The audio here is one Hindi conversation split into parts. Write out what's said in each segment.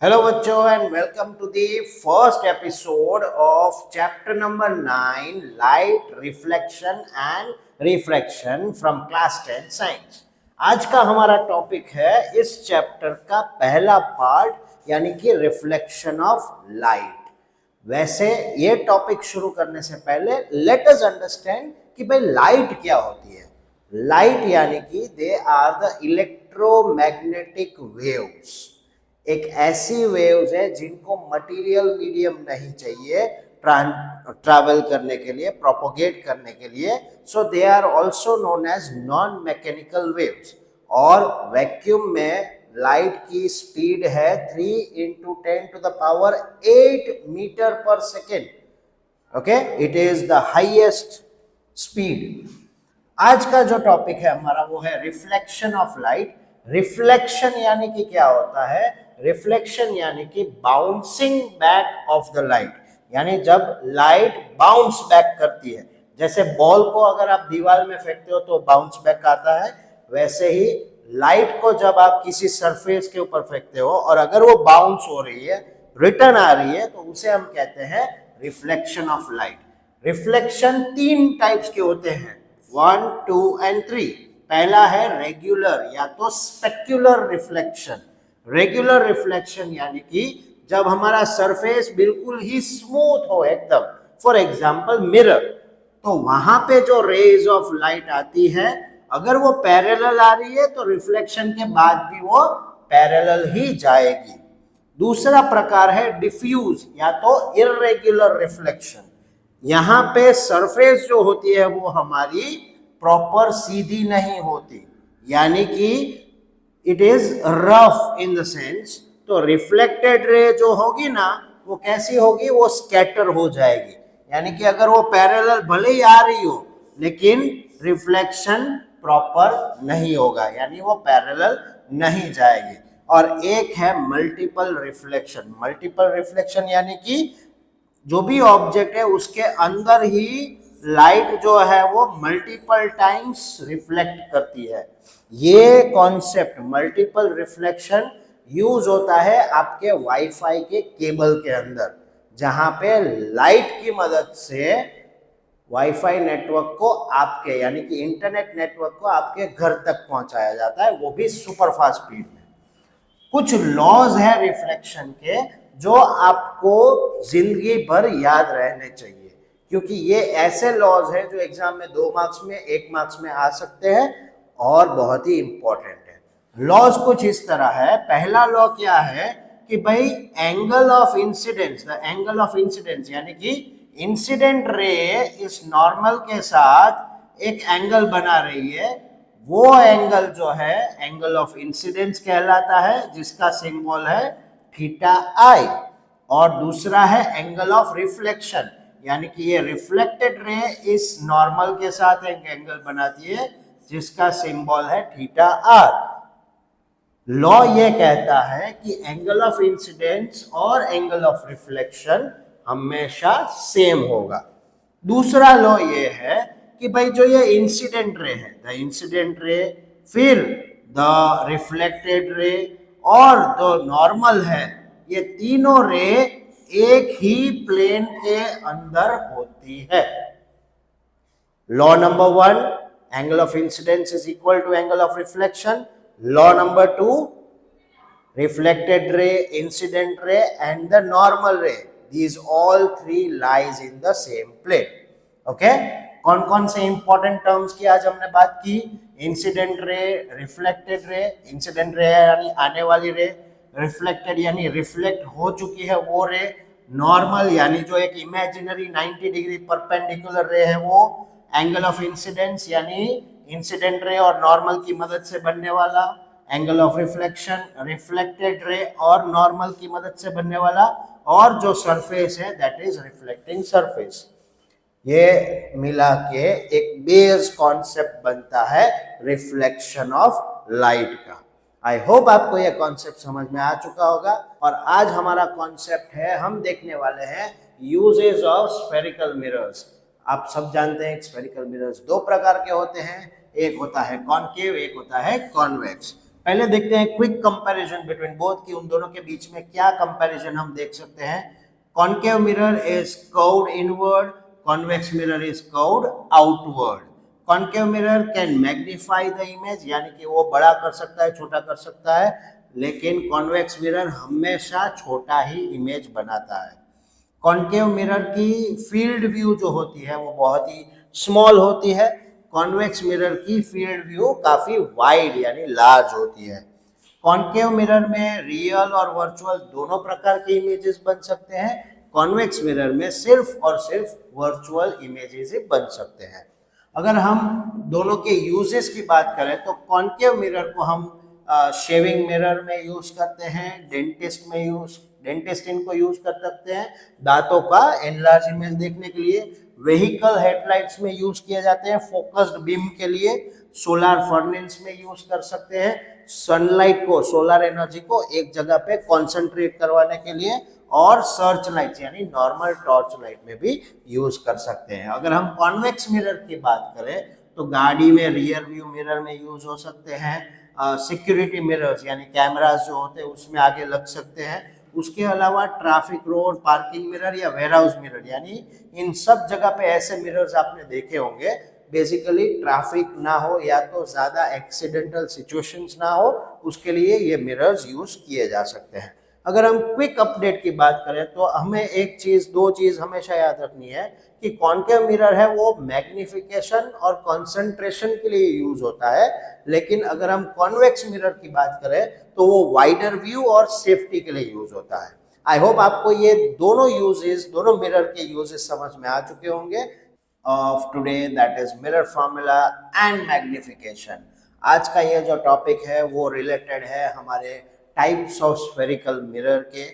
हेलो बच्चों and welcome to the first episode of chapter number 9 light reflection and refraction from class 10 science. आज का हमारा टॉपिक है इस चैप्टर का पहला पार्ट यानी कि रिफ्लेक्शन ऑफ लाइट। वैसे ये टॉपिक शुरू करने से पहले लेट अस अंडरस्टैंड कि भाई लाइट क्या होती है। लाइट यानी कि they are the electromagnetic waves. एक ऐसी वेव्स है जिनको मटेरियल मीडियम नहीं चाहिए ट्रैवल करने के लिए, प्रोपोगेट करने के लिए। So they are also known as non mechanical waves. और वैक्यूम में लाइट की स्पीड है 3 into 10 to the power 8 metre पर second. Okay, it is the highest speed. आज का जो टॉपिक है हमारा वो है रिफ्लेक्शन ऑफ लाइट। रिफ्लेक्शन यानी कि क्या होता है? रिफ्लेक्शन यानी कि bouncing back of the light, यानी जब लाइट बाउंस बैक करती है। जैसे बॉल को अगर आप दीवार में फेंकते हो तो बाउंस बैक आता है, वैसे ही लाइट को जब आप किसी सरफेस के ऊपर फेंकते हो और अगर वो बाउंस हो रही है, रिटर्न आ रही है, तो उसे हम कहते हैं रिफ्लेक्शन ऑफ लाइट। रिफ्लेक्शन तीन टाइप्स के होते हैं, 1, 2 and 3। पहला है रेगुलर या तो स्पेक्युलर रिफ्लेक्शन। रेगुलर रिफ्लेक्शन यानी कि जब हमारा सरफेस बिल्कुल ही स्मूथ हो एकदम, फॉर एग्जांपल मिरर, तो वहां पे जो रेज ऑफ लाइट आती है, अगर वो पैरेलल आ रही है तो रिफ्लेक्शन के बाद भी वो पैरेलल ही जाएगी। दूसरा प्रकार है डिफ्यूज या तो इर्रेगुलर रिफ्लेक्शन। यहां पे सरफेस जो होती है वो हमारी प्रॉपर सीधी नहीं होती, यानी कि it is rough in the sense. तो रिफ्लेक्टेड रे जो होगी ना, वो कैसी होगी? वो स्कैटर हो जाएगी। यानी कि अगर वो पैरेलल भले ही आ रही हो लेकिन रिफ्लेक्शन प्रॉपर नहीं होगा, यानी वो पैरेलल नहीं जाएगी। और एक है मल्टीपल रिफ्लेक्शन। मल्टीपल रिफ्लेक्शन यानी कि जो भी ऑब्जेक्ट है उसके अंदर ही लाइट जो है वो मल्टीपल टाइम्स रिफ्लेक्ट करती है। ये कॉन्सेप्ट मल्टीपल रिफ्लेक्शन यूज होता है आपके वाईफाई के केबल के अंदर, जहां पे लाइट की मदद से वाईफाई नेटवर्क को आपके यानी कि इंटरनेट नेटवर्क को आपके घर तक पहुंचाया जाता है, वो भी सुपर फास्ट स्पीड में। कुछ लॉज है रिफ्लेक्शन के जो आपको जिंदगी भर याद रहने चाहिए, क्योंकि ये ऐसे लॉज हैं जो एग्जाम में 2 मार्क्स में 1 मार्क्स में आ सकते हैं और बहुत ही इंपॉर्टेंट है। लॉज कुछ इस तरह है। पहला लॉ क्या है कि भाई angle of incidence, the angle of incidence यानी कि इंसिडेंट रे इस नॉर्मल के साथ एक एंगल बना रही है, वो एंगल जो है एंगल ऑफ इंसिडेंस कहलाता है, जिसका सिंबल है थीटा आई। और दूसरा है एंगल ऑफ रिफ्लेक्शन, यानी कि ये रिफ्लेक्टेड रे इस नॉर्मल के साथ एक एंगल बनाती है जिसका सिंबल है थीटा आर। लॉ ये कहता है कि एंगल ऑफ इंसिडेंस और एंगल ऑफ रिफ्लेक्शन हमेशा सेम होगा। दूसरा लॉ ये है कि भाई जो ये इंसिडेंट रे है, द इंसिडेंट रे, फिर द रिफ्लेक्टेड रे और जो नॉर्मल है, ये तीनों रे एक ही प्लेन के अंदर होती है। Law number 1, angle of incidence is equal to angle of reflection. Law number 2, reflected ray, incident ray and the normal ray, these all three lies in the same plane. okay, कौन कौन से इंपॉर्टेंट टर्म्स की आज हमने बात की? Incident ray, reflected ray. Incident ray यानी आने वाली रे, रिफ्लेक्टेड यानी रिफ्लेक्ट हो चुकी है वो रे, नॉर्मल यानी जो एक इमेजिनरी 90 डिग्री परपेंडिकुलर रे है वो, एंगल ऑफ इंसिडेंस यानी इंसिडेंट रे और नॉर्मल की मदद से बनने वाला, angle of reflection reflected ray और नॉर्मल की मदद से बनने वाला, और जो सरफेस है दैट इज रिफ्लेक्टिंग सरफेस। ये मिला के एक बेस कॉन्सेप्ट बनता है रिफ्लेक्शन ऑफ लाइट का। आई होप आपको यह कॉन्सेप्ट समझ में आ चुका होगा। और आज हमारा कॉन्सेप्ट है, हम देखने वाले हैं यूजेस ऑफ स्फेरिकल मिरर्स। आप सब जानते हैं स्फेरिकल मिरर्स 2 प्रकार के होते हैं, एक होता है कॉनकेव, एक होता है कॉन्वेक्स। पहले देखते हैं क्विक कंपैरिजन बिटवीन बोथ कि उन दोनों के बीच में क्या कंपैरिजन हम देख सकते हैं। Concave mirror is curved inward, convex mirror is curved outward. Concave mirror can magnify the image, यानी कि वो बड़ा कर सकता है, छोटा कर सकता है, लेकिन कॉन्वेक्स मिरर हमेशा छोटा ही इमेज बनाता है। कॉन्केव मिरर की फील्ड व्यू जो होती है वो बहुत ही स्मॉल होती है, कॉन्वेक्स मिरर की फील्ड व्यू काफी वाइड यानी लार्ज होती है। कॉन्केव मिरर में रियल और वर्चुअल दोनों प्रकार के इमेजेस बन सकते हैं, कॉन्वेक्स मिरर में सिर्फ और सिर्फ वर्चुअल इमेजेस ही बन सकते हैं। अगर हम दोनों के यूजेस की बात करें तो कॉन्केव मिरर को हम शेविंग मिरर में यूज करते हैं, डेंटिस्ट इनको यूज कर सकते हैं दांतों का एनलार्ज इमेज देखने के लिए, व्हीकल हेडलाइट्स में यूज किए जाते हैं फोकस्ड बीम के लिए, सोलर फर्नेस में यूज कर सकते हैं सनलाइट को, सोलर एनर्जी को एक जगह पे कॉन्सेंट्रेट करवाने के लिए, और सर्च लाइट यानी नॉर्मल टॉर्च लाइट में भी यूज कर सकते हैं। अगर हम कॉन्वेक्स मिरर की बात करें तो गाड़ी में रियर व्यू मिरर में यूज हो सकते हैं, सिक्योरिटी मिरर्स यानी कैमरास जो होते हैं उसमें आगे लग सकते हैं। उसके अलावा ट्रैफिक रोड पार्किंग मिरर या वेयरहाउस मिरर, यानी इन सब जगह पे ऐसे मिरर्स आपने देखे होंगे, बेसिकली ट्रैफिक ना हो या तो ज्यादा एक्सीडेंटल सिचुएशंस ना हो, उसके लिए ये मिरर्स यूज किए जा सकते हैं। अगर हम क्विक अपडेट की बात करें तो हमें दो चीज हमेशा याद रखनी है कि कॉन्केव मिरर है वो मैग्निफिकेशन और कंसंट्रेशन के लिए यूज होता है, लेकिन अगर हम कॉन्वेक्स मिरर की बात करें तो वो वाइडर व्यू और सेफ्टी के लिए यूज होता है। आई होप आपको ये दोनों मिरर के यूजेस समझ में आ चुके होंगे of today, that is mirror formula and magnification. आज का ये जो टॉपिक है वो रिलेटेड है हमारे टाइप्स ऑफ स्फेरिकल मिरर के।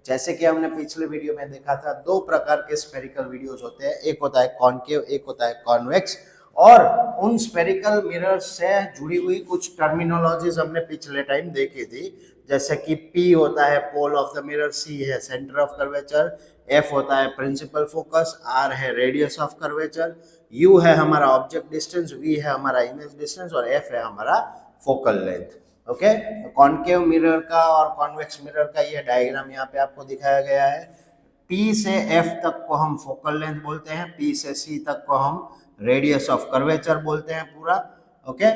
जैसे कि हमने पिछले वीडियो में देखा था, दो प्रकार के स्फेरिकल वीडियोस होते हैं, एक होता है कॉन्केव, एक होता है कॉन्वेक्स, और उन स्फेरिकल मिरर्स से जुड़ी हुई कुछ टर्मिनोलॉजीज हमने पिछले टाइम देखी थी, जैसे कि P होता है pole of the mirror, C है सेंटर ऑफ कर्वेचर, F होता है प्रिंसिपल फोकस, R है रेडियस ऑफ कर्वेचर, U है हमारा ऑब्जेक्ट डिस्टेंस, V है हमारा इमेज डिस्टेंस और F है हमारा focal length. Okay, concave mirror का और कॉन्वेक्स मिरर का ये डायग्राम यहाँ पे आपको दिखाया गया है। P से F तक को हम फोकल लेंथ बोलते हैं, P से C तक को हम रेडियस ऑफ कर्वेचर बोलते हैं पूरा। ओके,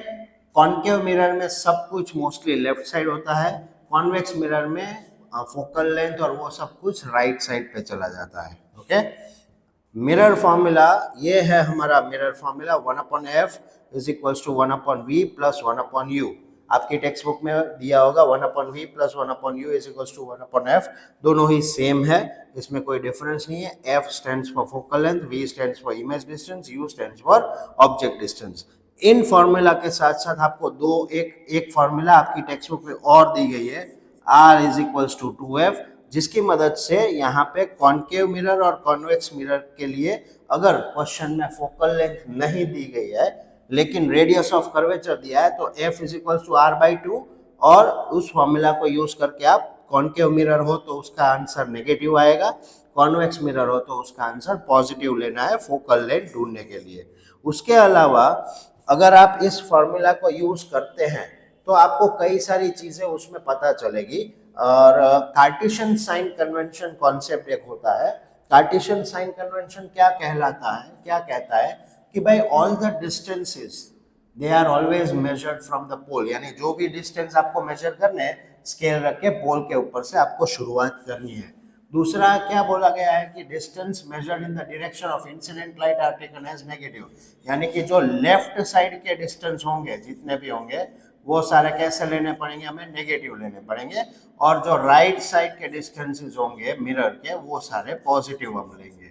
कॉन्केव मिरर में सब कुछ मोस्टली लेफ्ट साइड होता है, कॉन्वेक्स मिरर में फोकल लेंथ और वो सब कुछ राइट साइड पे चला जाता है। ओके, मिरर फॉर्मूला ये है हमारा mirror formula 1/f is equals to 1/v plus 1/u। आपकी टेक्स्ट बुक में दिया होगा 1/v plus 1/u is equals to 1/f, दोनों ही सेम है, इसमें कोई डिफरेंस नहीं है। F stands for focal length, V stands for image distance, U stands for object distance. In formula के साथ साथ आपको एक फॉर्मूला आपकी टेक्स्ट बुक में और दी गई है, R is equals to 2f, जिसकी मदद से यहाँ पे कॉन्केव मिरर और कॉन्वेक्स मिरर के लिए अगर क्वेश्चन में फोकल लेंथ नहीं दी गई है लेकिन रेडियस ऑफ कर्वेचर दिया है तो F is equals to R/2, और उस फॉर्मूला को यूज करके आप कॉन्केव मिरर हो तो उसका आंसर नेगेटिव आएगा, कॉन्वेक्स मिरर हो तो उसका आंसर पॉजिटिव लेना है फोकल लेंथ ढूंढने के लिए। उसके अलावा अगर आप इस फॉर्मूला को यूज करते हैं तो आपको कई सारी चीजें उसमें पता चलेगी, और कार्टेशियन साइन कन्वेंशन कॉन्सेप्ट एक होता है। कार्टेशियन साइन कन्वेंशन क्या कहता है कि भाई all the distances they are always measured from the pole, यानी जो भी डिस्टेंस आपको मेजर करने हैं स्केल रख के पोल के ऊपर से आपको शुरुआत करनी है। दूसरा क्या बोला गया है कि distance measured in the direction of incident light are taken as negative, यानी कि जो लेफ्ट साइड के डिस्टेंस होंगे जितने भी होंगे वो सारे कैसे लेने पड़ेंगे, हमें नेगेटिव लेने पड़ेंगे, और जो राइट साइड के डिस्टेंसेस होंगे मिरर के वो सारे पॉजिटिव हम लेंगे।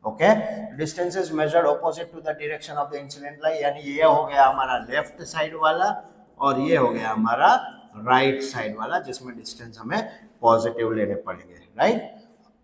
Okay, distances measured opposite to the direction of the incident light, यानी ये हो गया हमारा लेफ्ट साइड वाला और ये हो गया हमारा राइट साइड वाला जिसमें डिस्टेंस हमें पॉजिटिव लेने पड़ेंगे। राइट,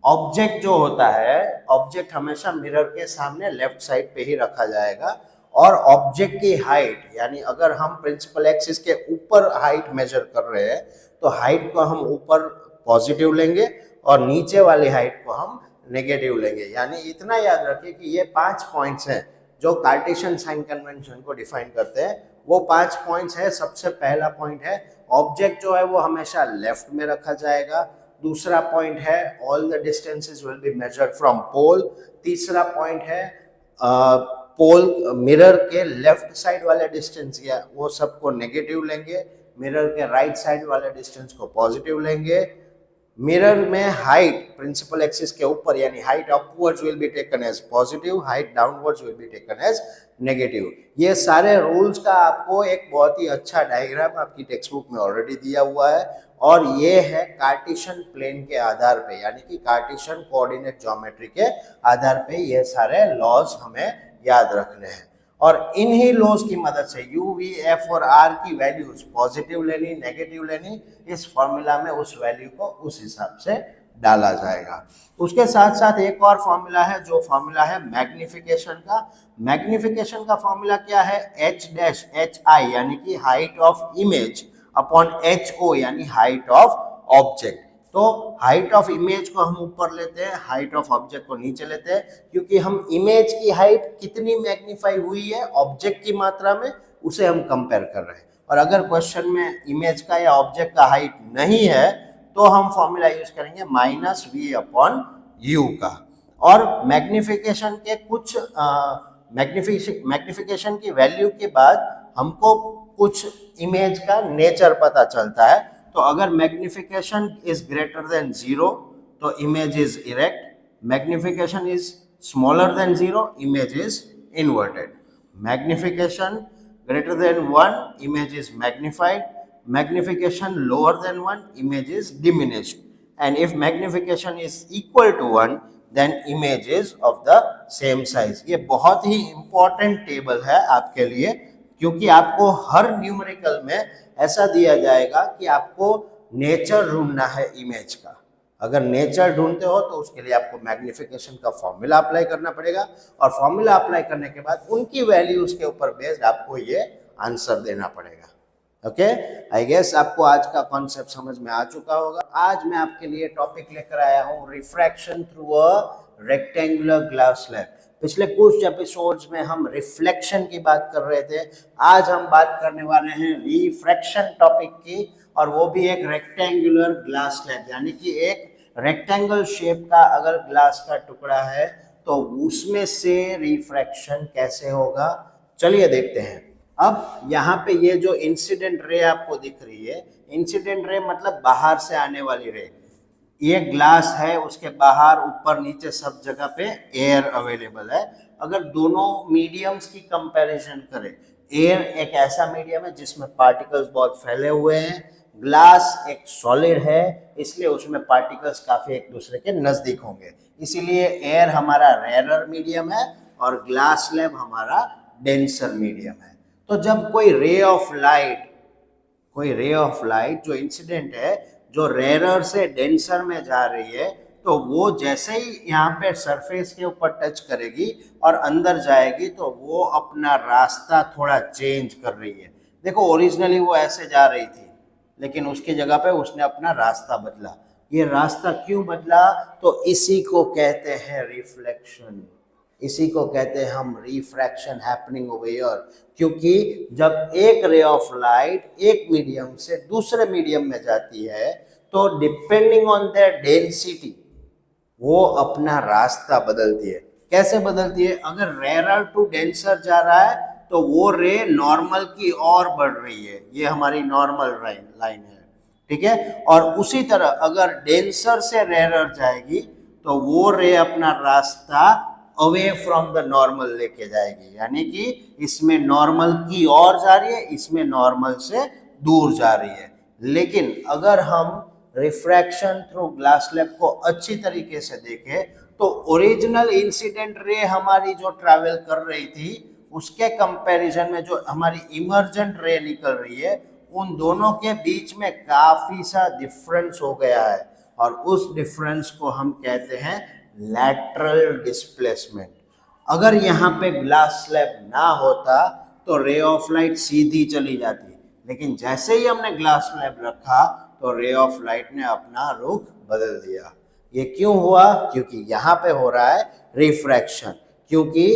ऑब्जेक्ट जो होता है, ऑब्जेक्ट हमेशा मिरर के सामने लेफ्ट साइड पे ही रखा जाएगा, और ऑब्जेक्ट की हाइट, यानी अगर हम प्रिंसिपल एक्सिस के ऊपर हाइट मेजर कर रहे हैं तो हाइट को हम ऊपर पॉजिटिव लेंगे और नीचे वाली हाइट को हम नेगेटिव लेंगे। यानी इतना याद रखिए कि ये 5 पॉइंट्स हैं जो कार्टेशियन साइन कन्वेंशन को डिफाइन करते हैं। वो 5 पॉइंट्स है, सबसे पहला पॉइंट है ऑब्जेक्ट जो है वो हमेशा लेफ्ट में रखा जाएगा। दूसरा पॉइंट है all the distances will be measured from pole. तीसरा पॉइंट है पोल मिरर के लेफ्ट साइड वाले डिस्टेंस या वो सबको नेगेटिव लेंगे, मिरर के राइट साइड वाले डिस्टेंस को पॉजिटिव लेंगे। मिरर में हाइट प्रिंसिपल एक्सिस के ऊपर यानी height upwards will be taken as positive, height downwards will be taken as negative. ये सारे रूल्स का आपको एक बहुत ही अच्छा डायग्राम आपकी टेक्स्ट बुक में ऑलरेडी दिया हुआ है और ये है कार्टेशियन प्लेन के आधार पे यानी कि कार्टेशियन कोऑर्डिनेट ज्योमेट्री के आधार पे ये सारे लॉज हमें याद रखने हैं और इन्हीं लॉज की मदद से यू वी एफ और आर की वैल्यूज पॉजिटिव लेनी नेगेटिव लेनी, इस फॉर्मूला में उस वैल्यू को उस हिसाब से डाला जाएगा। उसके साथ साथ एक और फॉर्मूला है जो फॉर्मूला है मैग्निफिकेशन का। मैग्निफिकेशन का फॉर्मूला क्या है, एच डैश एच आई यानी कि height of image upon H O यानी हाइट ऑफ ऑब्जेक्ट। तो हाइट ऑफ इमेज को हम ऊपर लेते हैं, हाइट ऑफ ऑब्जेक्ट को नीचे लेते हैं, क्योंकि हम इमेज की हाइट कितनी मैग्नीफाई हुई है ऑब्जेक्ट की मात्रा में उसे हम कंपेयर कर रहे हैं। और अगर क्वेश्चन में इमेज का या ऑब्जेक्ट का हाइट नहीं है तो हम फॉर्मूला यूज करेंगे माइनस वी अपॉन यू का। और मैग्निफिकेशन के कुछ मैग्निफिकेशन की वैल्यू के बाद हमको कुछ इमेज का नेचर पता चलता है। तो अगर मैग्निफिकेशन इज ग्रेटर देन 0 तो image is erect, magnification is smaller than 0 image is inverted, magnification greater than 1 image is magnified, magnification lower than 1 image is diminished, and if magnification is equal to 1 then image is of the same size। ये बहुत ही important टेबल है आपके लिए क्योंकि आपको हर न्यूमेरिकल में ऐसा दिया जाएगा कि आपको नेचर ढूंढना है इमेज का। अगर नेचर ढूंढते हो तो उसके लिए आपको मैग्निफिकेशन का फॉर्मूला अप्लाई करना पड़ेगा और फॉर्मूला अप्लाई करने के बाद उनकी वैल्यूज के ऊपर बेस्ड आपको ये आंसर देना पड़ेगा। ओके, आई गेस आपको आज का कॉन्सेप्ट समझ में आ चुका होगा। आज मैं आपके लिए टॉपिक लेकर आया हूँ refraction through a rectangular glass slab. पिछले कुछ एपिसोड्स में हम रिफ्लेक्शन की बात कर रहे थे, आज हम बात करने वाले हैं रिफ्रैक्शन टॉपिक की और वो भी एक रेक्टेंगुलर ग्लास स्लैब यानी कि एक रेक्टेंगल शेप का अगर ग्लास का टुकड़ा है तो उसमें से रिफ्रैक्शन कैसे होगा, चलिए देखते हैं। अब यहाँ पे ये जो इंसिडेंट रे आपको दिख रही है, इंसिडेंट रे मतलब बाहर से आने वाली रे। ये ग्लास है, उसके बाहर ऊपर नीचे सब जगह पे एयर अवेलेबल है। अगर दोनों मीडियम्स की कंपैरिजन करें, एयर एक ऐसा मीडियम है जिसमें पार्टिकल्स बहुत फैले हुए हैं, ग्लास एक सॉलिड है इसलिए उसमें पार्टिकल्स काफी एक दूसरे के नजदीक होंगे, इसीलिए एयर हमारा रेयर मीडियम है और ग्लास स्लैब हमारा डेंसर मीडियम है। तो जब कोई रे ऑफ लाइट जो इंसिडेंट है जो रेयर से डेंसर में जा रही है तो वो जैसे ही यहाँ पे सरफेस के ऊपर टच करेगी और अंदर जाएगी तो वो अपना रास्ता थोड़ा चेंज कर रही है। देखो ओरिजिनली वो ऐसे जा रही थी लेकिन उसकी जगह पे उसने अपना रास्ता बदला। ये रास्ता क्यों बदला, तो इसी को कहते हैं रिफ्लेक्शन, इसी को कहते हैं हम रिफ्रैक्शन हैपनिंग ओवर हियर। क्योंकि जब एक रे ऑफ लाइट एक मीडियम से दूसरे मीडियम में जाती है तो डिपेंडिंग ऑन देयर डेंसिटी वो अपना रास्ता बदलती है। कैसे बदलती है, अगर रेयर टू डेंसर जा रहा है तो वो रे नॉर्मल की ओर बढ़ रही है, ये हमारी नॉर्मल लाइन है, ठीक है। और उसी तरह अगर डेंसर से रेयर जाएगी तो वो रे अपना रास्ता अवे फ्रॉम द नॉर्मल लेके जाएगी, यानी कि इसमें नॉर्मल की ओर जा रही है, इसमें नॉर्मल से दूर जा रही है। लेकिन अगर हम रिफ्रैक्शन थ्रू ग्लास स्लैब को अच्छी तरीके से देखें तो ओरिजिनल इंसिडेंट रे हमारी जो ट्रैवल कर रही थी उसके कंपैरिजन में जो हमारी इमर्जेंट रे निकल रही है उन दोनों के बीच में काफी सा डिफरेंस हो गया है और उस डिफरेंस को हम कहते हैं लैटरल डिस्प्लेसमेंट। अगर यहाँ पे ग्लास स्लैब ना होता तो रे ऑफ लाइट सीधी चली जाती, लेकिन जैसे ही हमने ग्लास स्लैब रखा तो रे ऑफ लाइट ने अपना रुख बदल दिया। ये क्यों हुआ, क्योंकि यहाँ पे हो रहा है रिफ्रैक्शन। क्योंकि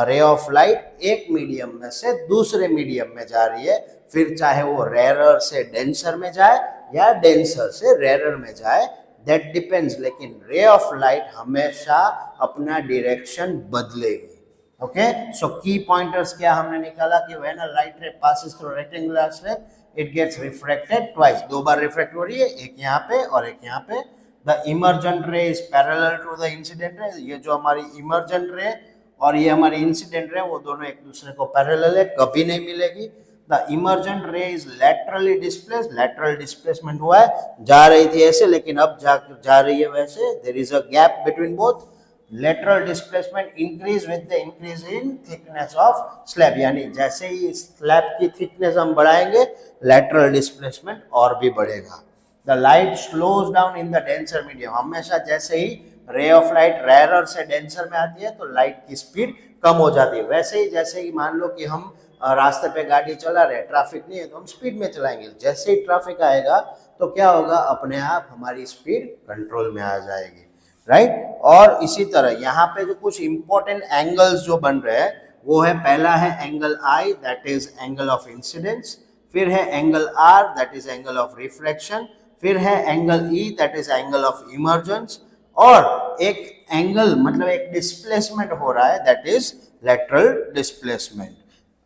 रे ऑफ लाइट एक मीडियम में से दूसरे मीडियम में जा रही है, फिर चाहे वो रेरर से डेंसर में जाए या डेंसर से रेरर में जाए, दैट डिपेंड्स। लेकिन रे ऑफ लाइट हमेशा अपना डायरेक्शन बदलेगी। ओके, सो की पॉइंटर्स क्या हमने निकाला कि when a light ray passes through rectangular slab it gets refracted twice, दो बार रिफ्रैक्ट हो रही है, एक यहाँ पे और एक यहाँ पे। The emergent ray is parallel to the incident ray, ये जो हमारी इमर्जेंट रे और ये हमारी इंसिडेंट रे वो दोनों एक दूसरे को पैरेलल है, कभी नहीं मिलेगी। The emergent ray is laterally displaced, lateral displacement हुआ है, जा रही थी ऐसे लेकिन अब जा रही है वैसे, there is a gap between both. Lateral displacement increase with the increase in thickness of slab, यानी जैसे ही स्लैब की थिकनेस हम बढ़ाएंगे लेटरल डिस्प्लेसमेंट और भी बढ़ेगा। The light slows down in the denser medium, हमेशा जैसे ही रे ऑफ लाइट रेरर से डेंसर में आती है तो लाइट की स्पीड कम हो जाती है। वैसे ही जैसे ही मान लो कि हम रास्ते पे गाड़ी चला रहे, ट्रैफिक नहीं है तो हम स्पीड में चलाएंगे, जैसे ही ट्रैफिक आएगा तो क्या होगा, अपने आप हमारी स्पीड कंट्रोल में आ जाएगी, राइट। और इसी तरह यहाँ पे जो कुछ इंपॉर्टेंट एंगल्स जो बन रहे हैं वो है, पहला है angle I, that is angle of incidence, फिर है angle R, that is angle of reflection, फिर है angle E, that is angle of emergence, और एक एंगल मतलब एक डिस्प्लेसमेंट हो रहा है, दैट इज लेटरल डिस्प्लेसमेंट।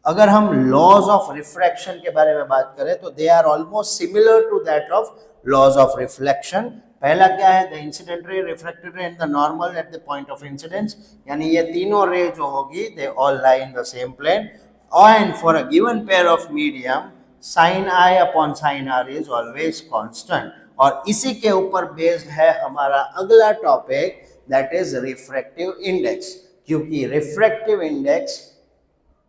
अगर हम लॉज ऑफ रिफ्रैक्शन के बारे में बात करें तो they are almost similar to that of laws of reflection. पहला क्या है, the incident ray, refracted ray and the normal at the point of incidence, यानी ये तीनों रे जो होगी they all lie in the same plane, and for a given pair of medium sine I upon sine R is always constant. और इसी के ऊपर बेस्ड है हमारा अगला topic, that is refractive index, क्योंकि refractive index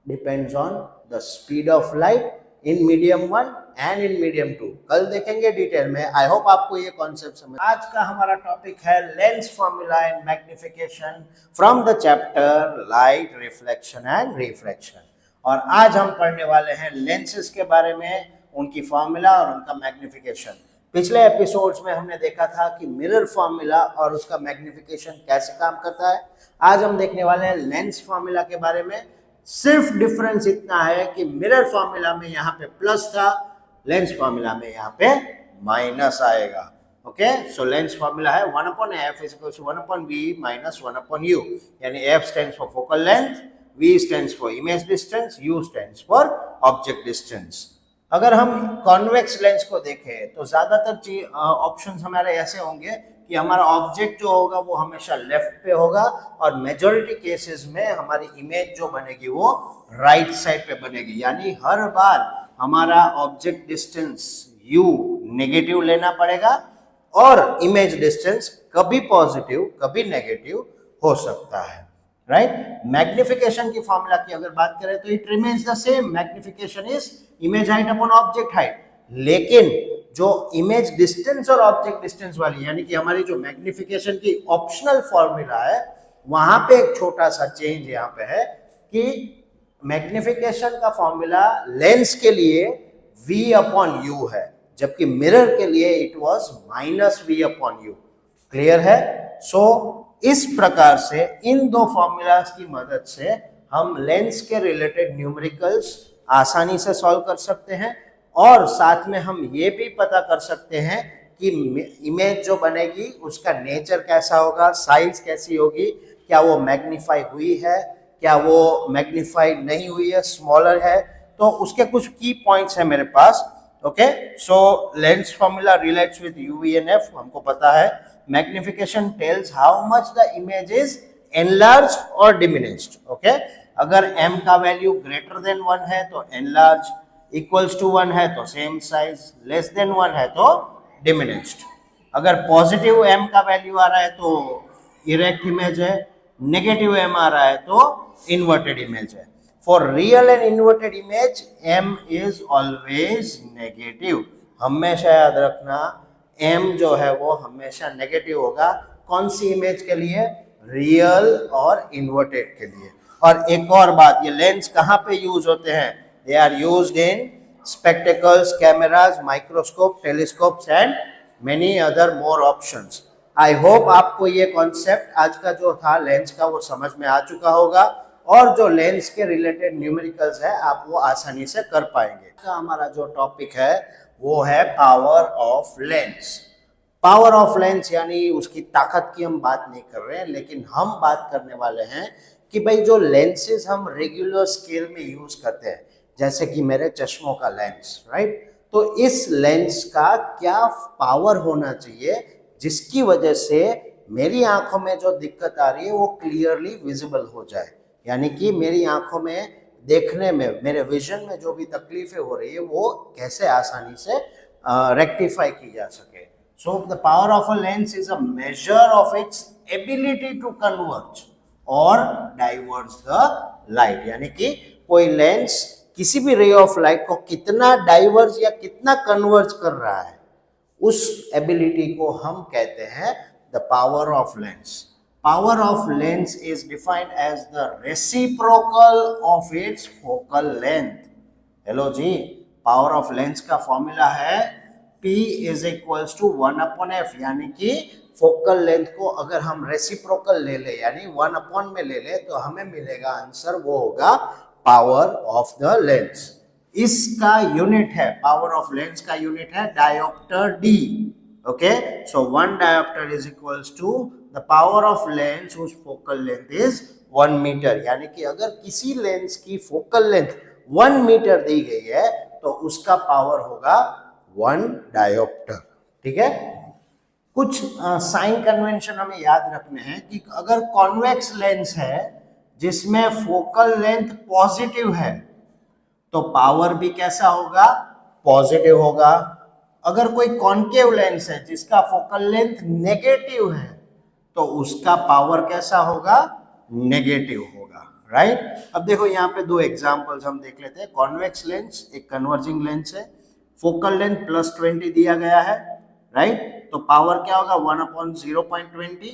depends on the speed of light in medium 1 and in medium 2। कल देखेंगे डिटेल में, आई होप आपको ये कॉन्सेप्ट समझ। आज का हमारा टॉपिक है lens formula and magnification from the chapter light reflection and refraction. और आज हम पढ़ने वाले हैं लेंसेज के बारे में, उनकी फॉर्मूला और उनका मैग्निफिकेशन। पिछले एपिसोड्स में हमने देखा था कि मिरर फॉर्मूला और उसका मैग्निफिकेशन कैसे काम करता है। आज हम देखने वाले हैं लेंस फॉर्मूला के बारे में। सिर्फ डिफरेंस इतना है कि मिरर फॉर्मूला में यहाँ पे प्लस था, लेंस फॉर्मूला में यहाँ पे माइनस आएगा। ओके, सो लेंस फॉर्मूला है 1/f is equal to 1/v minus 1/u, यानी f stands for focal length, v stands for image distance, u stands for object distance. अगर हम कॉन्वेक्स लेंस को देखें तो ज्यादातर ऑप्शंस हमारे ऐसे होंगे कि हमारा ऑब्जेक्ट जो होगा वो हमेशा लेफ्ट पे होगा, और मेजॉरिटी केसेस में हमारी इमेज जो बनेगी वो राइट साइड पे बनेगी, यानी हर बार हमारा ऑब्जेक्ट डिस्टेंस u नेगेटिव लेना पड़ेगा और इमेज डिस्टेंस कभी पॉजिटिव कभी नेगेटिव हो सकता है, राइट। मैग्निफिकेशन की फॉर्मूला की अगर बात करें तो it remains the same, magnification is image height upon object height, लेकिन जो इमेज डिस्टेंस और ऑब्जेक्ट डिस्टेंस वाली यानी कि हमारी जो मैग्निफिकेशन की ऑप्शनल फॉर्मूला है वहां पे एक छोटा सा चेंज यहाँ पे है कि मैग्निफिकेशन का फॉर्मूला लेंस के लिए v अपॉन u है, जबकि मिरर के लिए it was minus v upon u। Clear है? सो इस प्रकार से इन दो फॉर्मूलाज की मदद से हम लेंस के रिलेटेड न्यूमेरिकल्स आसानी से सॉल्व कर सकते हैं, और साथ में हम ये भी पता कर सकते हैं कि इमेज जो बनेगी उसका नेचर कैसा होगा, साइज कैसी होगी, क्या वो मैग्नीफाई हुई है, क्या वो मैग्नीफाई नहीं हुई है, स्मॉलर है, तो उसके कुछ की पॉइंट्स है मेरे पास। Okay, so lens formula relates with UV and F, हमको पता है। Magnification tells how much the image is enlarged और डिमिनिश्ड। ओके, अगर m का वैल्यू ग्रेटर देन 1 है तो एनलार्ज, इक्वल्स टू 1 है तो सेम साइज, लेस देन 1 है तो डिमिनिश्ड। अगर पॉजिटिव m का वैल्यू आ रहा है तो इरेक्ट इमेज है, नेगेटिव m आ रहा है तो इन्वर्टेड इमेज है। For real and inverted image m is always negative, हमेशा याद रखना m जो है वो हमेशा नेगेटिव होगा। कौन सी इमेज के लिए? रियल और इन्वर्टेड के लिए। और एक और बात, ये लेंस कहाँ पे यूज होते हैं? They are used in spectacles, cameras, microscope, telescopes and many other more options. I hope आपको ये कॉन्सेप्ट आज का जो था लेंस का वो समझ में आ चुका होगा और जो लेंस के रिलेटेड न्यूमेरिकल्स है आप वो आसानी से कर पाएंगे। हमारा जो टॉपिक है वो है power of lens. Power of lens यानी उसकी ताकत की हम बात नहीं कर रहे हैं, लेकिन हम बात करने वाले हैं कि भाई जो लेंसेज हम रेगुलर स्केल में यूज करते हैं, जैसे कि मेरे चश्मों का लेंस, राइट, तो इस लेंस का क्या पावर होना चाहिए जिसकी वजह से मेरी आंखों में जो दिक्कत आ रही है वो क्लियरली विजिबल हो जाए, यानी कि मेरी आंखों में देखने में, मेरे विजन में जो भी तकलीफें हो रही है वो कैसे आसानी से रेक्टिफाई की जा सके। So the power of a lens is a measure of its ability to converge और डाइवर्ज द लाइट, यानी कि कोई लेंस किसी भी रे ऑफ लाइट को कितना डाइवर्ज या कितना कन्वर्ज कर रहा है, उस एबिलिटी को हम कहते हैं the power of lens. Power of lens is defined as the reciprocal of its focal length. Hello जी, पावर ऑफ लेंस का फॉर्मूला है P is equals to 1/f, यानी कि फोकल लेंथ को अगर हम रेसिप्रोकल ले ले यानी 1 में ले ले तो हमें मिलेगा आंसर, वो होगा पावर ऑफ द लेंस। इसका यूनिट है, पावर ऑफ लेंस का यूनिट है dioptre D. Okay, so 1 dioptre is equals to the power of lens whose focal length is 1 metre, यानी कि अगर किसी लेंस की फोकल लेंथ 1 मीटर दी गई है तो उसका पावर होगा 1 डायोप्टर। ठीक है, कुछ साइन कन्वेंशन हमें याद रखने हैं कि अगर कॉन्वेक्स लेंस है जिसमें फोकल लेंथ पॉजिटिव है तो पावर भी कैसा होगा, पॉजिटिव होगा। अगर कोई कॉन्केव लेंस है जिसका फोकल लेंथ नेगेटिव है तो उसका पावर कैसा होगा, नेगेटिव होगा, राइट। अब देखो यहाँ पे दो एग्जांपल्स हम देख लेते हैं। कॉन्वेक्स लेंस एक कन्वर्जिंग लेंस है, फोकल लेंथ +20 दिया गया है, राइट, तो पावर क्या होगा 1/0.20,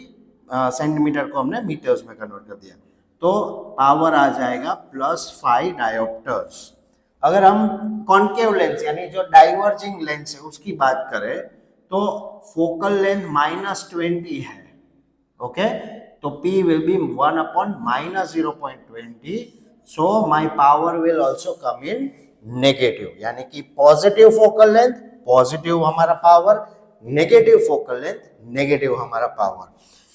सेंटीमीटर को हमने मीटर्स में कन्वर्ट कर दिया तो पावर आ जाएगा +5 डायोप्टर्स। अगर हम कॉन्केव लेंस यानी जो डाइवर्जिंग लेंस है उसकी बात करें तो फोकल लेंथ -20 है, ओके, तो P will be 1/-0.20, so my power will also come in negative, यानी कि पॉजिटिव फोकल लेंथ पॉजिटिव हमारा power, negative focal length negative हमारा पावर।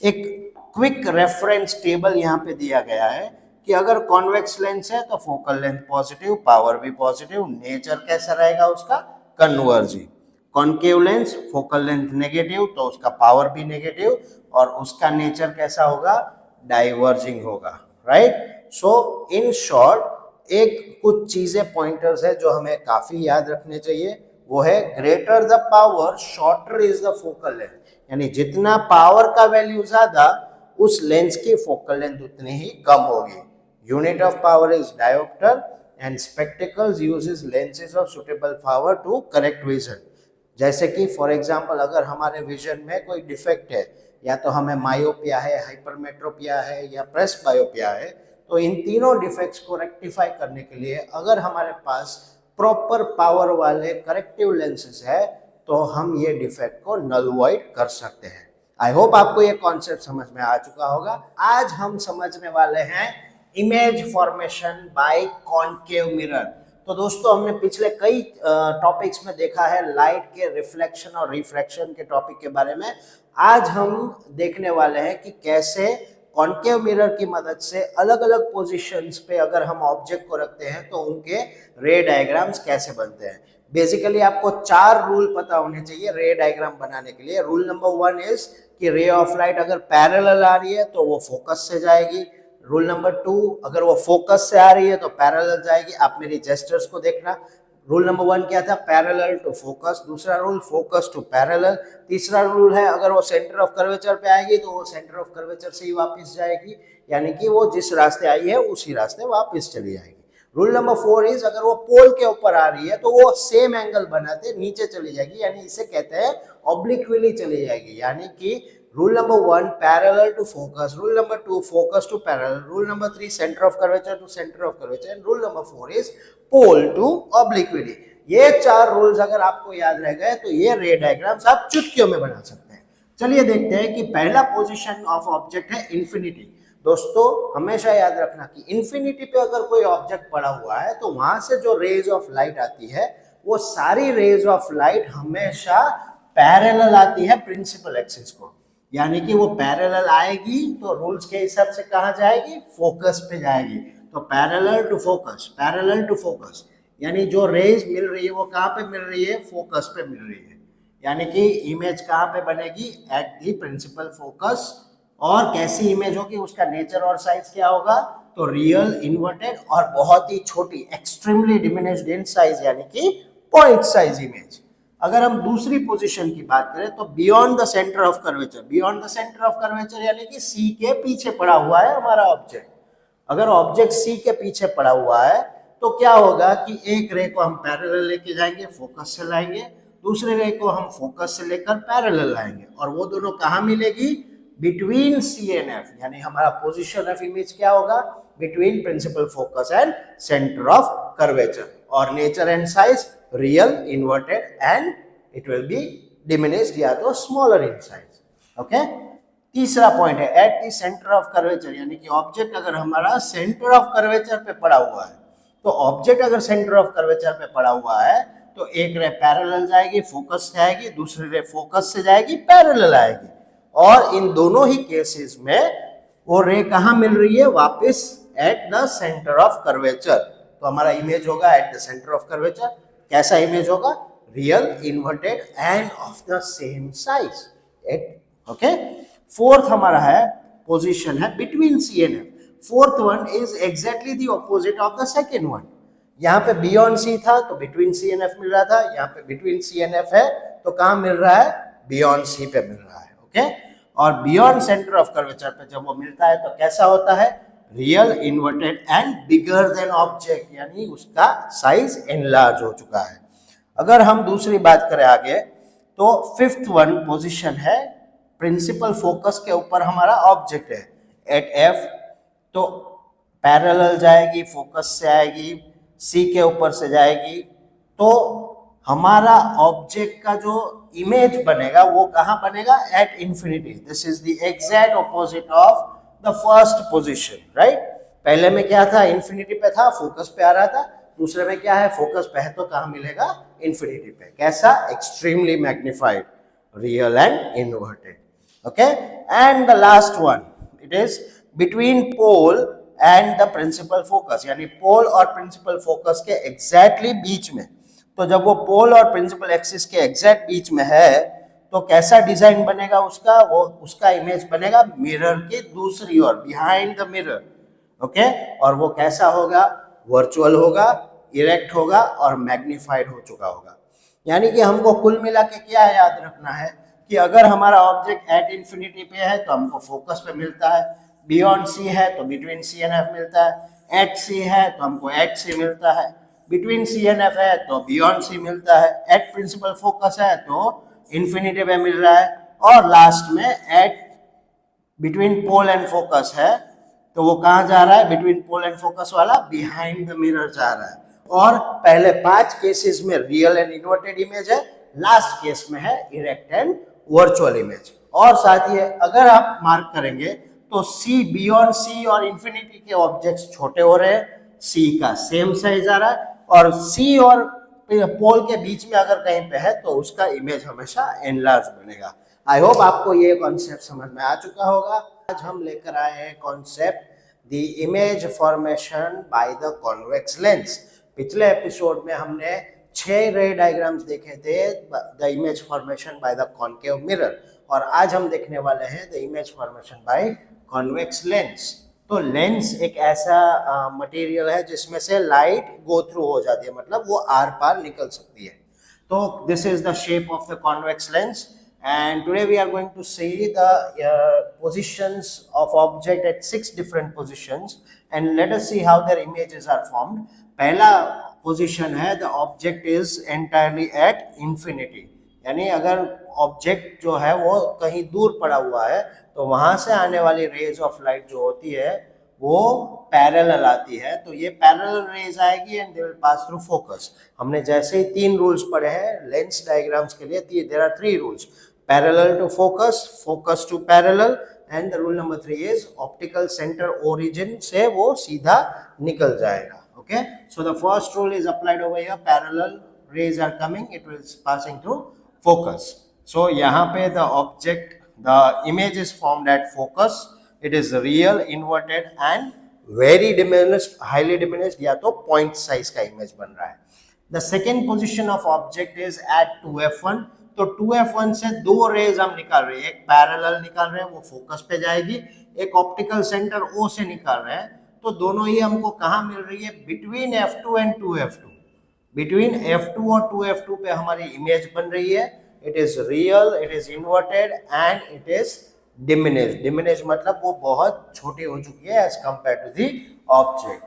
एक क्विक रेफरेंस टेबल यहाँ पे दिया गया है कि अगर कॉन्वेक्स लेंस है तो फोकल लेंथ पॉजिटिव, पावर भी पॉजिटिव, नेचर कैसा रहेगा उसका, converging. Concave lens focal length negative तो उसका पावर भी नेगेटिव और उसका नेचर कैसा होगा, डाइवर्जिंग होगा, राइट। सो इन शॉर्ट एक कुछ चीजें पॉइंटर्स है जो हमें काफी याद रखने चाहिए, वो है greater the power shorter is the focal length, यानी जितना पावर का वैल्यू ज्यादा उस लेंस की फोकल लेंथ उतनी ही कम होगी। Unit of power is dioptre and spectacles uses lenses of suitable power to correct vision. जैसे कि फॉर एग्जांपल अगर हमारे विजन में कोई डिफेक्ट है, या तो हमें मायोपिया है, हाइपरमेट्रोपिया है या प्रेस बायोपिया है, तो इन तीनों डिफेक्ट्स को रेक्टिफाई करने के लिए अगर हमारे पास प्रॉपर पावर वाले करेक्टिव लेंसेज है तो हम ये डिफेक्ट को नलवाइड कर सकते हैं। आई होप आपको ये कॉन्सेप्ट समझ में आ चुका होगा। आज हम समझने वाले हैं image formation by concave mirror. तो दोस्तों हमने पिछले कई टॉपिक्स में देखा है लाइट के रिफ्लेक्शन और रिफ्रैक्शन के टॉपिक के बारे में। आज हम देखने वाले हैं कि कैसे कॉन्केव मिरर की मदद से अलग अलग पोजीशंस पे अगर हम ऑब्जेक्ट को रखते हैं तो उनके रे डायग्राम्स कैसे बनते हैं। बेसिकली आपको 4 रूल पता होने चाहिए रे डायग्राम बनाने के लिए। रूल नंबर 1 इज कि रे ऑफ लाइट अगर पैरेलल आ रही है तो वो फोकस से जाएगी। रूल नंबर 2, अगर वो फोकस से आ रही है तो पैरेलल जाएगी। आप मेरी जेस्चर्स को देखना। रूल नंबर 1 क्या था, पैरेलल टू फोकस। दूसरा रूल फोकस टू पैरेलल। तीसरा रूल है अगर वो सेंटर ऑफ कर्वेचर पे आएगी तो वो सेंटर ऑफ कर्वेचर से ही वापस जाएगी, यानी कि वो जिस रास्ते आई है उसी रास्ते वापस चली जाएगी। रूल नंबर 4 इज अगर वो पोल के ऊपर आ रही है तो वो सेम एंगल बनाते नीचे चली जाएगी, यानी इसे कहते हैं ऑब्लिक्विली चली जाएगी। यानी कि rule number 1 parallel to focus, rule number 2 focus to parallel, rule number 3 centre of curvature to centre of curvature, and rule number 4 is pole to obliquity. ये 4 रूल्स अगर आपको याद रह गए तो ये रे डायग्राम्स आप चुटकियों में बना सकते हैं। चलिए देखते हैं कि पहला पोजीशन ऑफ ऑब्जेक्ट है इन्फिनिटी। दोस्तों हमेशा याद रखना कि इन्फिनिटी पे अगर कोई ऑब्जेक्ट पड़ा हुआ है तो वहां से जो रेज ऑफ लाइट आती है वो सारी रेज ऑफ लाइट हमेशा पैरेलल आती है प्रिंसिपल एक्सिस को, यानी कि वो पैरेलल आएगी तो रूल्स के हिसाब से कहाँ जाएगी, फोकस पे जाएगी। तो parallel to focus, parallel to focus, यानी जो रेज मिल रही है वो कहाँ पे मिल रही है, फोकस पे मिल रही है, यानी कि इमेज कहाँ पे बनेगी, एट दी प्रिंसिपल फोकस। और कैसी इमेज होगी, उसका नेचर और साइज क्या होगा, तो रियल, इन्वर्टेड और बहुत ही छोटी, एक्सट्रीमली डिमिनिश्ड इन साइज, यानी कि पॉइंट साइज इमेज। अगर हम दूसरी पोजीशन की बात करें तो beyond the centre of curvature, beyond the centre of curvature यानी कि सी के पीछे पड़ा हुआ है हमारा ऑब्जेक्ट। अगर ऑब्जेक्ट सी के पीछे पड़ा हुआ है तो क्या होगा कि एक रे को हम पैरेलल लेके जाएंगे, फोकस से लाएंगे, दूसरे रे को हम फोकस से लेकर पैरेलल लाएंगे, और वो दोनों कहाँ मिलेगी, बिटवीन सी एंड एफ, यानी हमारा पोजीशन ऑफ इमेज क्या होगा, between principal focus and centre of curvature. और nature and size real, inverted and it will be diminished या तो स्मॉलर इन साइज। ओके, तीसरा पॉइंट है at the centre of curvature, यानी कि ऑब्जेक्ट अगर हमारा सेंटर ऑफ कर्वेचर पे पड़ा हुआ है, तो ऑब्जेक्ट अगर सेंटर ऑफ कर्वेचर पे पड़ा हुआ है तो एक रे पैरेलल जाएगी, फोकस से आएगी, दूसरी रे फोकस से जाएगी, पैरेलल आएगी, और इन दोनों ही केसेस में वो रे कहाँ मिल रही है, वापस at the centre of curvature. तो हमारा इमेज होगा at the centre of curvature. कैसा इमेज होगा, real, inverted and of the same size. Okay, fourth हमारा है पोजीशन है between C and F. Fourth one is exactly the opposite of the second one. यहाँ पे बियॉन्ड सी था तो बिटवीन सी एंड एफ मिल रहा था, यहाँ पे बिटवीन सी एंड एफ है तो कहाँ मिल रहा है, बियॉन्ड सी पे मिल रहा है। ओके, और बियॉन्ड सेंटर ऑफ कर्वेचर पे जब वो मिलता है तो कैसा होता है, real, inverted and bigger than object, यानी उसका साइज एनलार्ज हो चुका है। अगर हम दूसरी बात करें आगे तो फिफ्थ वन पोजीशन है प्रिंसिपल फोकस के ऊपर हमारा ऑब्जेक्ट है एट एफ, तो पैरेलल जाएगी, फोकस से आएगी, सी के ऊपर से जाएगी, तो हमारा ऑब्जेक्ट का जो इमेज बनेगा वो कहाँ बनेगा, at infinity. This is the exact opposite of the first position, right. पहले में क्या था, इंफिनिटी पे था, फोकस पे आ रहा था, दूसरे में क्या है, फोकस पे है तो कहाँ मिलेगा, इंफिनिटी पे। कैसा, extremely magnified, real and inverted. Okay, and the last one it is between pole and the principal focus, यानी पोल और प्रिंसिपल फोकस के एग्जैक्टली बीच में। तो जब वो पोल और प्रिंसिपल एक्सिस के एग्जैक्ट बीच में है तो कैसा डिजाइन बनेगा उसका, वो उसका इमेज बनेगा मिरर के दूसरी ओर, बिहाइंड द मिरर। ओके, और वो कैसा होगा, वर्चुअल होगा, इरेक्ट होगा और मैग्निफाइड हो चुका होगा। यानी कि हमको कुल मिला के क्या याद रखना है कि अगर हमारा ऑब्जेक्ट एट इंफिनिटी पे है तो हमको फोकस पे मिलता है, बियॉन्ड सी है तो बिटवीन सी एंड एफ मिलता है, एट सी है तो हमको एट सी मिलता है, बिटवीन सी एंड एफ है तो बियॉन्ड सी मिलता है, एट प्रिंसिपल फोकस है तो इंफिनिटी पे मिल रहा है, और लास्ट में at between pole and focus है तो वो कहाँ जा रहा है, बिटवीन पोल एंड फोकस वाला बिहाइंड द मिरर जा रहा है। और पहले 5 केसेस में रियल एंड इन्वर्टेड इमेज है, लास्ट केस में है इरेक्ट एंड वर्चुअल इमेज। और साथ ही अगर आप मार्क करेंगे तो सी, बियॉन्ड सी और इंफिनिटी के ऑब्जेक्ट्स छोटे हो रहे हैं, सी का सेम साइज आ रहा है, और सी और पोल के बीच में अगर कहीं पे है तो उसका इमेज हमेशा एनलार्ज बनेगा। आई होप आपको ये कॉन्सेप्ट समझ में आ चुका होगा। आज हम लेकर आए हैं concept the image formation by the convex lens. पिछले एपिसोड में हमने 6 रे डायग्राम्स देखे थे, the image formation by the concave mirror, और आज हम देखने वाले हैं the image formation by convex lens. तो लेंस एक ऐसा मटेरियल है जिसमें से लाइट गो थ्रू हो जाती है, मतलब वो आर पार निकल सकती है। तो this is the shape of the convex lens, and today we are going to see the positions of object at 6 different positions, and let us see how their images are formed. पहला position है the object is entirely at infinity, यानी अगर ऑब्जेक्ट जो है वो कहीं दूर पड़ा हुआ है तो वहां से आने वाली रेज ऑफ लाइट जो होती है वो पैरेलल आती है, तो ये पैरेलल रेज आएगी and they will pass through focus. हमने जैसे ही 3 रूल्स पढ़े हैं लेंस डायग्राम्स के लिए, there are 3 rules. parallel to focus, focus to parallel, and the rule number 3 is optical center origin से वो सीधा निकल जाएगा. Okay, so the first rule is applied over here. Parallel rays are coming, it is passing through focus. So यहाँ पे the object, the image is formed at focus. It is real, inverted and very diminished, highly diminished, या तो point size का image बन रहा है. The second position of object is at 2f1. तो 2f1 से दो रेज हम निकाल रहे हैं, एक पैरेलल निकाल रहे हैं, वो फोकस पे जाएगी, एक ऑप्टिकल सेंटर O से निकाल रहे हैं. तो दोनों ही हमको कहाँ मिल रही है? Between f2 and 2f2. Between f2 और 2f2 पे हमारी इमेज बन रही है. It is real, it is inverted and it is diminished. Diminished मतलब वो बहुत छोटी हो चुकी है as compare to the object.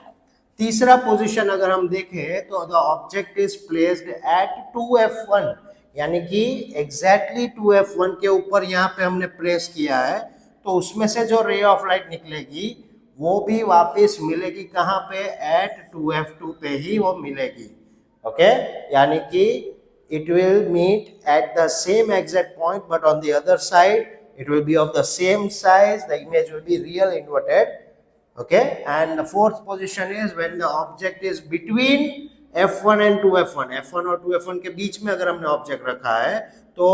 तीसरा पोजीशन अगर हम देखें तो the object is placed at 2f1, यानी कि एग्जैक्टली 2f1 के ऊपर यहाँ पे हमने प्लेस किया है. तो उसमें से जो रे ऑफ लाइट निकलेगी वो भी वापस मिलेगी कहाँ पे? एट 2f2 पे ही वो मिलेगी. ओके, यानी कि it will meet at the same exact point, but on the other side it will be of the same size. The image will be real inverted. Okay, and the fourth position is when the object is between f1 and 2f1. f1 और 2f1 के बीच में अगर हमने ऑब्जेक्ट रखा है तो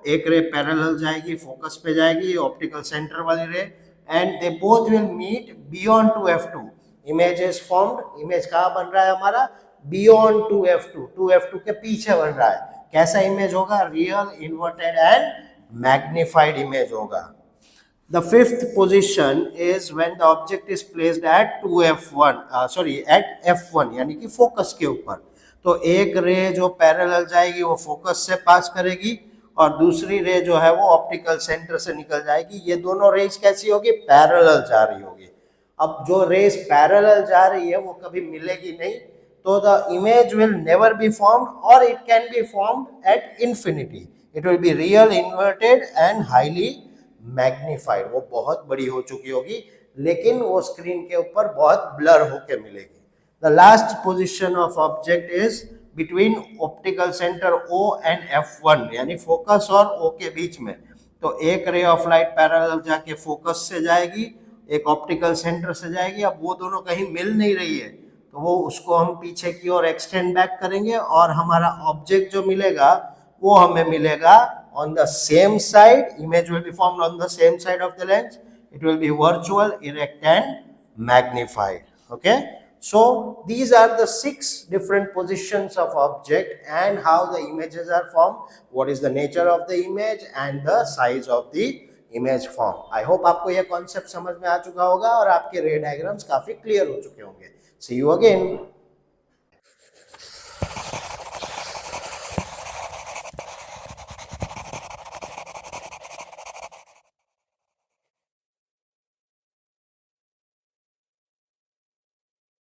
एक रे पैरेलल जाएगी, फोकस पे जाएगी, ऑप्टिकल सेंटर वाली रे, and they both will meet beyond 2f2. Image is formed. Image कहाँ बन रहा है हमारा? Beyond 2f2. 2f2 के पीछे बन रहा है. कैसा इमेज होगा? Real, inverted and magnified image होगा. The fifth position is when the object is placed at 2f1, at f1, यानी कि फोकस के ऊपर. तो एक रे जो पैरेलल जाएगी वो फोकस से पास करेगी और दूसरी रे जो है वो ऑप्टिकल सेंटर से निकल जाएगी. ये दोनों रेज कैसी होगी? पैरेलल जा रही होगी. अब जो रेज पैरेलल जा रही है वो कभी मिलेगी नहीं, तो the image will never be formed or it can be formed at infinity. It will be real, inverted and highly magnified. वो बहुत बड़ी हो चुकी होगी लेकिन वो स्क्रीन के ऊपर बहुत ब्लर होके मिलेगी. The last position of object is between optical center O and f1, यानी फोकस और O के बीच में. तो एक रे ऑफ लाइट पैरेलल जाके फोकस से जाएगी, एक ऑप्टिकल सेंटर से जाएगी. अब वो दोनों कहीं मिल नहीं रही है तो वो उसको हम पीछे की ओर एक्सटेंड बैक करेंगे और हमारा ऑब्जेक्ट जो मिलेगा वो हमें मिलेगा on the same side. Image will be formed on the same side of the lens. It will be virtual, erect and magnified. Okay, so these are the 6 different positions of object and how the images are formed, what is the nature of the image and the size of the image form. I hope आपको यह concept समझ में आ चुका होगा और आपके ray diagrams काफी clear हो चुके होंगे. See you again.